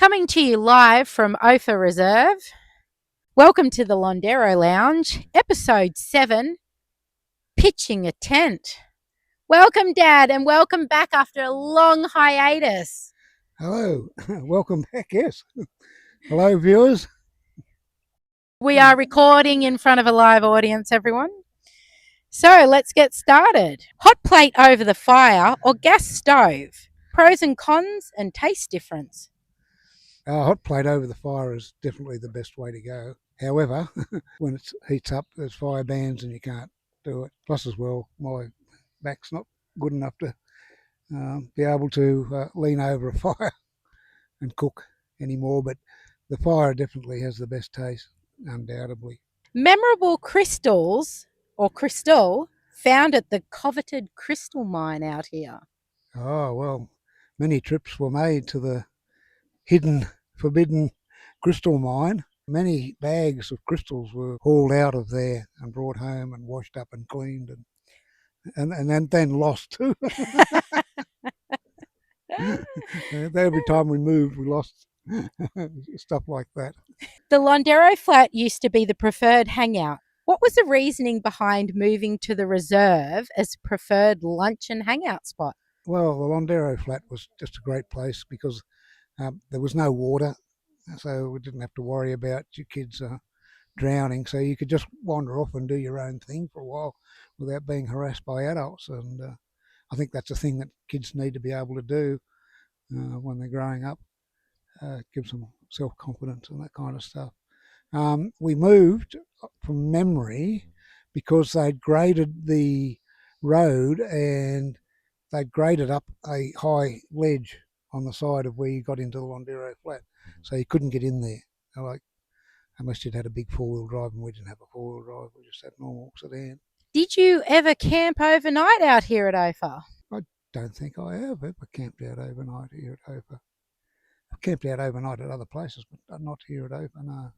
Coming to you live from Ophir Reserve. Welcome to the Londero Lounge, episode 7, Pitching a Tent. Welcome, Dad, and welcome back after a long hiatus. Hello, welcome back, yes. Hello, viewers. We are recording in front of a live audience, everyone. So let's get started. Hot plate over the fire or gas stove? Pros and cons and taste difference. Hot plate over the fire is definitely the best way to go. However, when it heats up, there's fire bans and you can't do it. Plus, as well, my back's not good enough to be able to lean over a fire and cook anymore. But the fire definitely has the best taste, undoubtedly. Memorable crystals or crystal found at the coveted crystal mine out here. Oh, well, many trips were made to the hidden, forbidden crystal mine. Many bags of crystals were hauled out of there and brought home and washed up and cleaned and then lost too. Every time we moved, we lost stuff like that. The Londero flat used to be the preferred hangout. What was the reasoning behind moving to the reserve as preferred lunch and hangout spot? Well, the Londero flat was just a great place because there was no water, so we didn't have to worry about your kids drowning. So you could just wander off and do your own thing for a while without being harassed by adults. And I think that's a thing that kids need to be able to do when they're growing up. Gives them self-confidence and that kind of stuff. We moved from memory because they'd graded the road and they'd graded up a high ledge on the side of where you got into the Londero flat. So you couldn't get in there. Like, unless you'd had a big four-wheel drive, and we didn't have a four-wheel drive, we just had a normal sedan. Did you ever camp overnight out here at Ophir? I don't think I have ever camped out overnight here at Ophir. I've camped out overnight at other places, but not here at Ophir, no.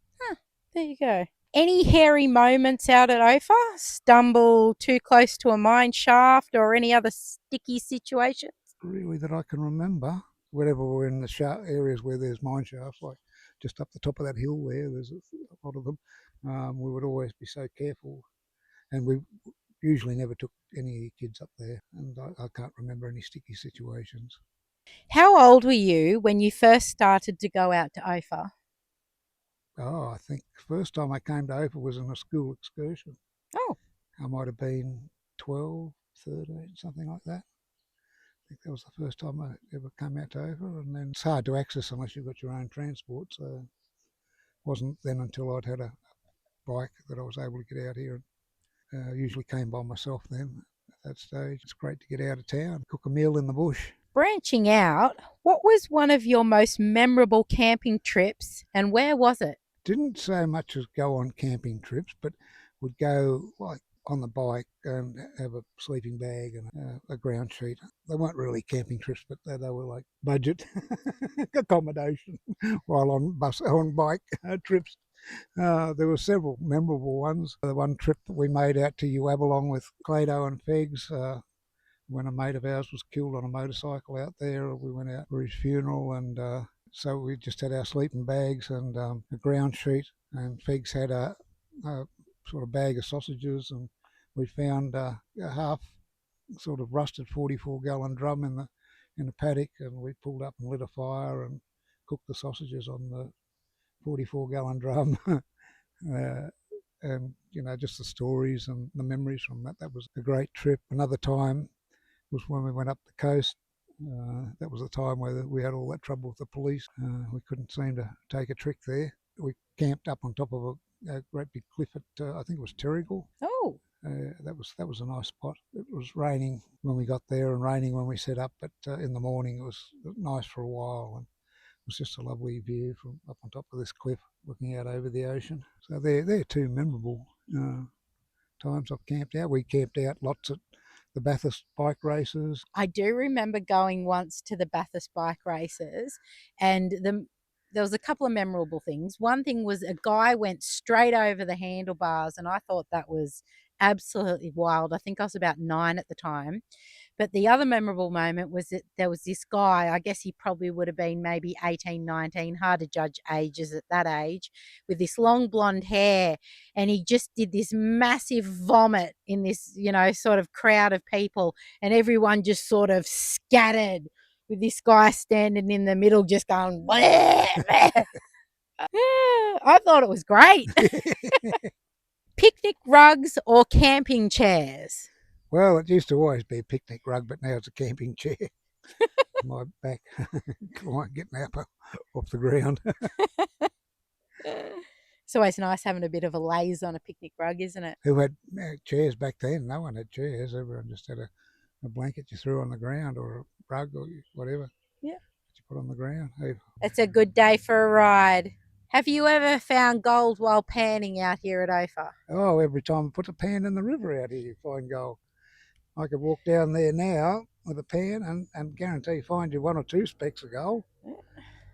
There you go. Any hairy moments out at Ophir? Stumble too close to a mine shaft or any other sticky situations? Really that I can remember. Whenever we're in the areas where there's mine shafts, like just up the top of that hill there's a lot of them, we would always be so careful. And we usually never took any kids up there, and I can't remember any sticky situations. How old were you when you first started to go out to Ophir? Oh, I think the first time I came to Ophir was in a school excursion. Oh. I might have been 12, 13, something like that. I think that was the first time I ever came out to Ophir, and then it's hard to access unless you've got your own transport, so it wasn't then until I'd had a bike that I was able to get out here. I usually came by myself then at that stage. It's great to get out of town, cook a meal in the bush. Branching out, what was one of your most memorable camping trips and where was it? Didn't so much as go on camping trips, but would go like on the bike and have a sleeping bag and a ground sheet. They weren't really camping trips, but they were like budget accommodation while on bike trips. There were several memorable ones. The one trip that we made out to Uabalong with Clado and Fegs, when a mate of ours was killed on a motorcycle out there, we went out for his funeral, and so we just had our sleeping bags and a ground sheet, and Fegs had a sort of bag of sausages, and we found a half sort of rusted 44-gallon drum in the paddock, and we pulled up and lit a fire and cooked the sausages on the 44-gallon drum. And just the stories and the memories from that was a great trip. Another time was when we went up the coast. That was the time where we had all that trouble with the police. We couldn't seem to take a trick there. We camped up on top of a great big cliff at I think it was Terrigal. Oh. That was a nice spot. It was raining when we got there and raining when we set up, but in the morning it was nice for a while, and it was just a lovely view from up on top of this cliff looking out over the ocean. So they're two memorable times I've camped out. We camped out lots at the Bathurst bike races. I do remember going once to the Bathurst bike races, and there was a couple of memorable things. One thing was a guy went straight over the handlebars, and I thought that was absolutely wild. I think I was about 9 at the time. But the other memorable moment was that there was this guy, I guess he probably would have been maybe 18, 19, hard to judge ages at that age, with this long blonde hair. And he just did this massive vomit in this, sort of crowd of people. And everyone just sort of scattered with this guy standing in the middle just going, bleh, bleh. I thought it was great. Picnic rugs or camping chairs? Well, it used to always be a picnic rug, but now it's a camping chair. My back can't get up off the ground. It's always nice having a bit of a laze on a picnic rug, isn't it? Who had chairs back then? No one had chairs. Everyone just had a blanket you threw on the ground, or a rug, or whatever. Yeah. That you put on the ground. Hey. It's a good day for a ride. Have you ever found gold while panning out here at Ophir? Oh, every time I put a pan in the river out here, you find gold. I could walk down there now with a pan and guarantee find you 1 or 2 specks of gold. Yeah.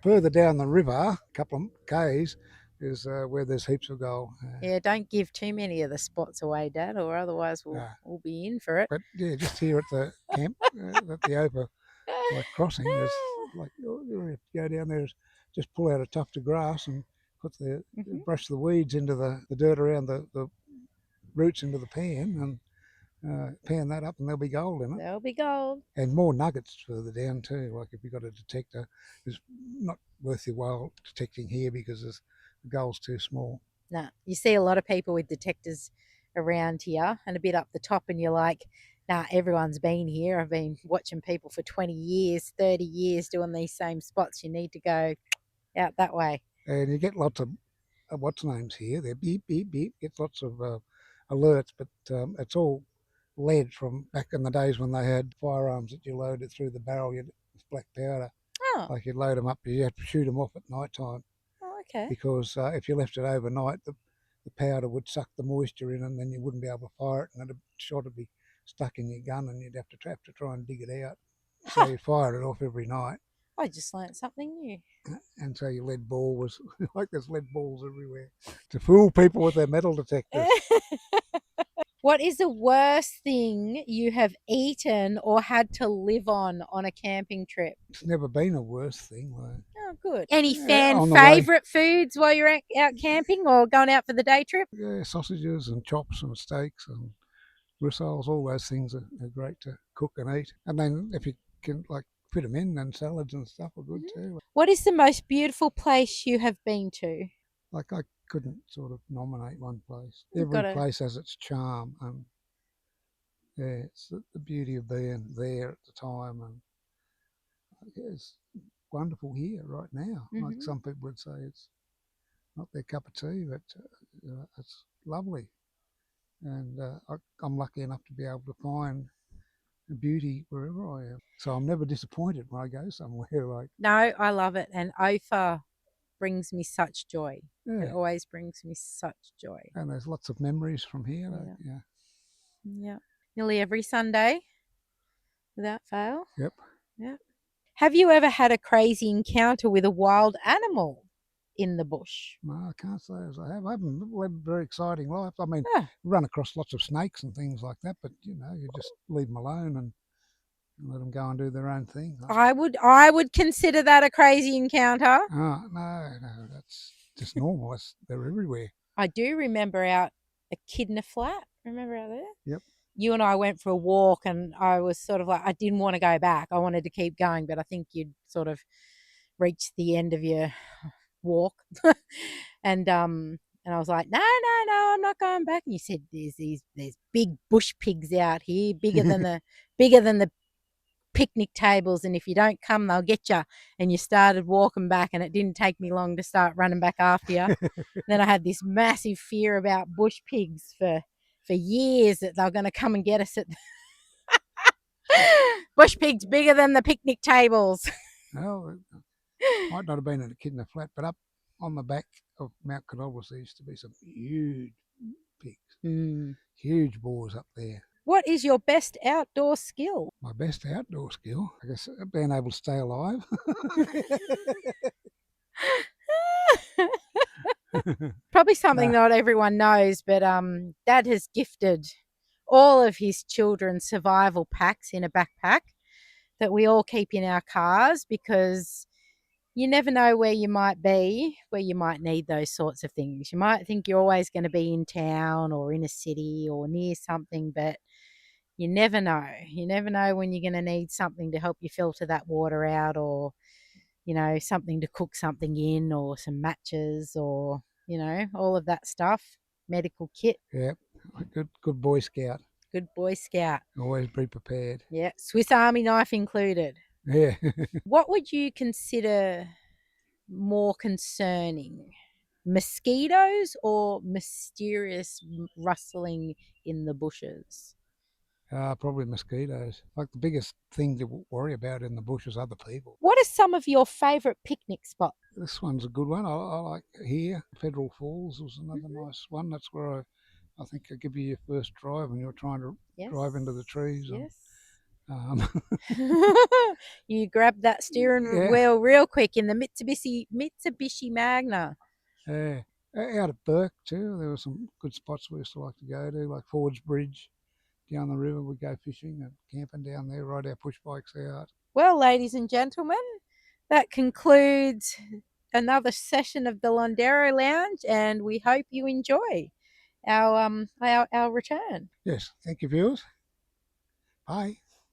Further down the river, a couple of k's, is where there's heaps of gold. Yeah, don't give too many of the spots away, Dad, or otherwise we'll be in for it. But yeah, just here at the camp, at the Ophir crossing, there's you have to go down there, just pull out a tuft of grass and brush the weeds into the dirt around the roots into the pan, and pan that up, and there'll be gold in it. There'll be gold. And more nuggets further down too. Like if you've got a detector, it's not worth your while detecting here because the gold's too small. No, you see a lot of people with detectors around here and a bit up the top, and you're like, nah, everyone's been here. I've been watching people for 20 years, 30 years doing these same spots. You need to go out that way. And you get lots of what's names here. They're beep, beep, beep. Get lots of alerts, but it's all lead from back in the days when they had firearms that you loaded through the barrel with black powder. Oh. Like you'd load them up, you had to shoot them off at night time. Oh, okay. Because if you left it overnight, the powder would suck the moisture in, and then you wouldn't be able to fire it, and the shot would be stuck in your gun, and you'd have to try and dig it out. So you'd fire it off every night. I just learnt something new. And so your lead ball was like there's lead balls everywhere to fool people with their metal detectors. What is the worst thing you have eaten or had to live on a camping trip? It's never been a worst thing, though. Oh, good. Any fan favourite foods while you're out camping or going out for the day trip? Yeah, sausages and chops and steaks and rissoles, all those things are great to cook and eat. And then if you can fit them in, then salads and stuff are good too. What is the most beautiful place you have been to? I couldn't sort of nominate one place. Every place has its charm, and yeah, it's the beauty of being there at the time, and it's wonderful here right now. Mm-hmm. Like some people would say it's not their cup of tea, but it's lovely, and I'm lucky enough to be able to find beauty wherever I am. So I'm never disappointed when I go somewhere. No, I love it, and Ophir brings me such joy. Yeah. It always brings me such joy. And there's lots of memories from here. Yeah. Nearly every Sunday, without fail. Yep. Have you ever had a crazy encounter with a wild animal in the bush? No, I can't say as I have. I haven't led a very exciting life. I mean, run across lots of snakes and things like that, but you just leave them alone and let them go and do their own thing. I would consider that a crazy encounter. Oh, no, that's just normal. They're everywhere. I do remember out Echidna Flat. Remember out there? Yep. You and I went for a walk, and I was sort of like, I didn't want to go back. I wanted to keep going, but I think you'd sort of reached the end of your walk. and I was like, no, I'm not going back. And you said there's big bush pigs out here, bigger than the picnic tables, and if you don't come, they'll get you. And you started walking back, and it didn't take me long to start running back after you. Then I had this massive fear about bush pigs for years, that they're going to come and get us at bush pigs bigger than the picnic tables. Well, it might not have been in Echidna Flat, but up on the back of Mount Canobbas there used to be some huge pigs, huge boars up there. What is your best outdoor skill? My best outdoor skill? I guess being able to stay alive. Probably something not everyone knows, but Dad has gifted all of his children's survival packs in a backpack that we all keep in our cars, because you never know where you might be, where you might need those sorts of things. You might think you're always going to be in town or in a city or near something, but you never know. You never know when you're going to need something to help you filter that water out, or, something to cook something in, or some matches, or, all of that stuff. Medical kit. Yeah, good Boy Scout. Good Boy Scout. Always be prepared. Yeah, Swiss Army knife included. Yeah. What would you consider more concerning? Mosquitoes or mysterious rustling in the bushes? Probably mosquitoes. Like the biggest thing to worry about in the bush is other people. What are some of your favourite picnic spots? This one's a good one. I like here. Federal Falls was another nice one. That's where I think I give you your first drive when you're trying to Yes. drive into the trees. Yes. You grab that steering wheel real quick in the Mitsubishi Magna. Yeah. Out at Burke too, there were some good spots we used to like to go to, like Ford's Bridge down the river. We'd go fishing and camping down there, ride our push bikes out. Well, ladies and gentlemen, that concludes another session of the Londero Lounge, and we hope you enjoy our return. Yes, thank you, viewers. Bye.